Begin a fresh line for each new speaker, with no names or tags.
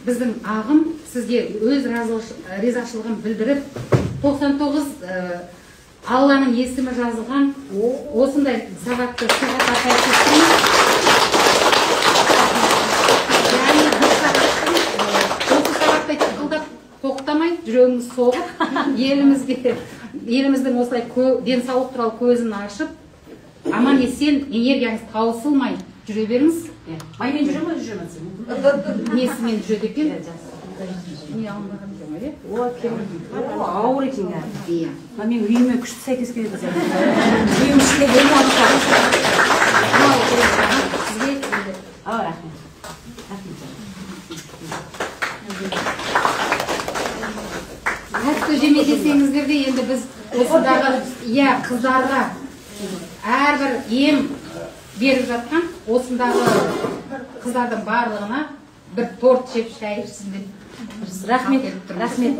біздің ағым сізге өз ризашылығын білдіріп 99 Алланың есімі жазылған осындай сағатты сыйға тартайық. Осы сағаттай тықылдап тоқтамай жүрегіңіз соғып, еліміздің осылай денсаулық туралы көзін ашып, аман есен энергияңыз таусылмай жүре беріңіз.
Маймен жүре ме, жүре ме?
Несімен жүреді екен? Не алмаған екен, ме?
Ауыр екен я.
Иә.
Мен үйіме күшті сәйкес келеді. Үйім ішінде бөлім алып рахмет.
Әтті жеме десеңіздер де енді біз осындағы қыздарға әрбір ем беріп жатқан осындағы қыздардың барлығына бір торт жеп шай ішсін деп.
Рахмет. Рахмет.